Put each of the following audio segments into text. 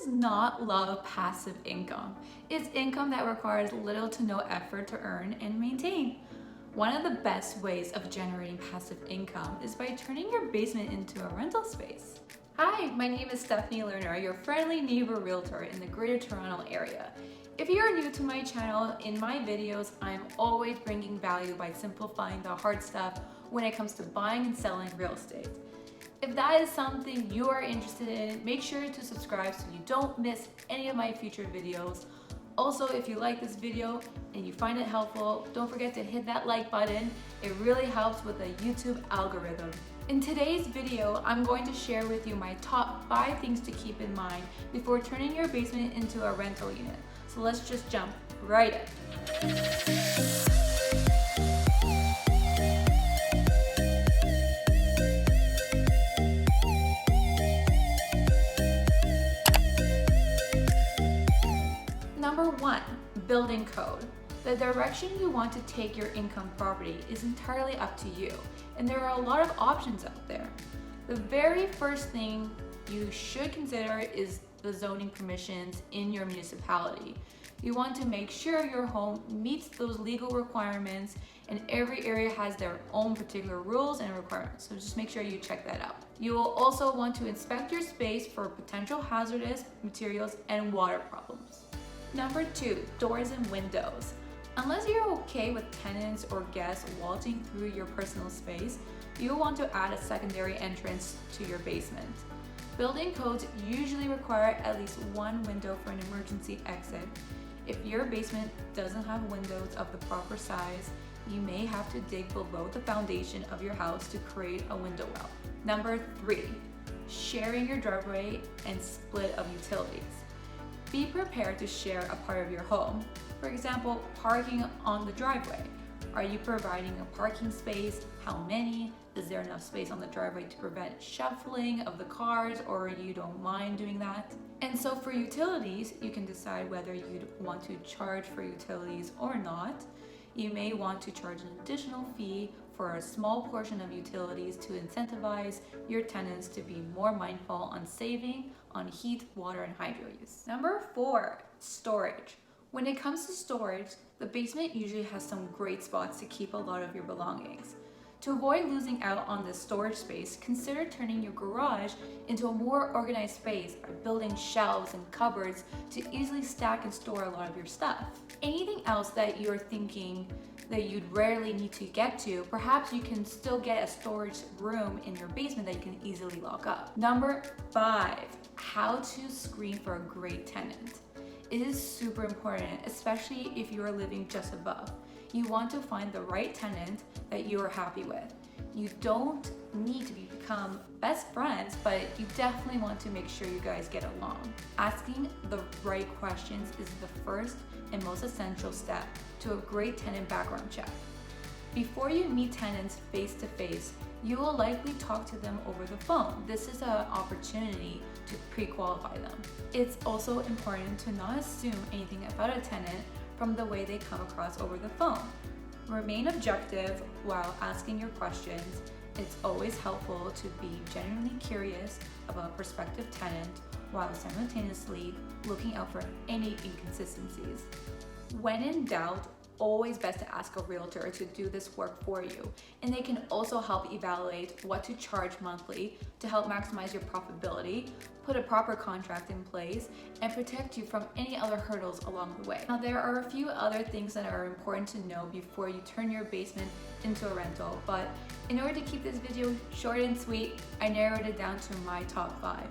does not love passive income? It's income that requires little to no effort to earn and maintain. One of the best ways of generating passive income is by turning your basement into a rental space. Hi, my name is Stephanie Lerner, your friendly neighbor realtor in the Greater Toronto area. If you are new to my channel, in my videos, I'm always bringing value by simplifying the hard stuff when it comes to buying and selling real estate. If that is something you are interested in, make sure to subscribe so you don't miss any of my future videos. Also, if you like this video and you find it helpful, don't forget to hit that like button. It really helps with the YouTube algorithm. In today's video, I'm going to share with you my top 5 things to keep in mind before turning your basement into a rental unit. So let's just jump right in. Number 1, building code. The direction you want to take your income property is entirely up to you, and there are a lot of options out there. The very first thing you should consider is the zoning permissions in your municipality. You want to make sure your home meets those legal requirements, and every area has their own particular rules and requirements, so just make sure you check that out. You will also want to inspect your space for potential hazardous materials and water problems. Number 2, doors and windows. Unless you're okay with tenants or guests waltzing through your personal space, you'll want to add a secondary entrance to your basement. Building codes usually require at least one window for an emergency exit. If your basement doesn't have windows of the proper size, you may have to dig below the foundation of your house to create a window well. Number 3, sharing your driveway and split of utilities. Be prepared to share a part of your home. For example, parking on the driveway. Are you providing a parking space? How many? Is there enough space on the driveway to prevent shuffling of the cars, or you don't mind doing that? And so for utilities, you can decide whether you'd want to charge for utilities or not. You may want to charge an additional fee for a small portion of utilities to incentivize your tenants to be more mindful on saving on heat, water, and hydro use. Number 4, storage. When it comes to storage, the basement usually has some great spots to keep a lot of your belongings. To avoid losing out on this storage space, consider turning your garage into a more organized space by building shelves and cupboards to easily stack and store a lot of your stuff. Anything else that you're thinking that you'd rarely need to get to, perhaps you can still get a storage room in your basement that you can easily lock up. Number 5, how to screen for a great tenant. It is super important, especially if you are living just above. You want to find the right tenant that you are happy with. You don't need to become best friends, but you definitely want to make sure you guys get along. Asking the right questions is the first and most essential step to a great tenant background check. Before you meet tenants face to face, you will likely talk to them over the phone. This is an opportunity to pre-qualify them. It's also important to not assume anything about a tenant from the way they come across over the phone. Remain objective while asking your questions. It's always helpful to be genuinely curious about a prospective tenant while simultaneously looking out for any inconsistencies. When in doubt, always best to ask a realtor to do this work for you, and they can also help evaluate what to charge monthly to help maximize your profitability, put a proper contract in place, and protect you from any other hurdles along the way. Now, there are a few other things that are important to know before you turn your basement into a rental, but in order to keep this video short and sweet, I narrowed it down to my top 5.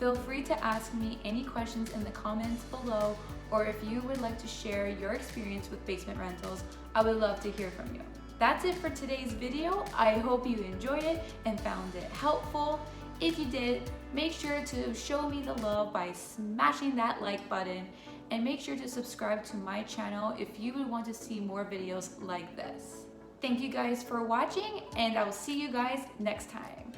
Feel free to ask me any questions in the comments below, or if you would like to share your experience with basement rentals, I would love to hear from you. That's it for today's video. I hope you enjoyed it and found it helpful. If you did, make sure to show me the love by smashing that like button, and make sure to subscribe to my channel if you would want to see more videos like this. Thank you guys for watching, and I will see you guys next time.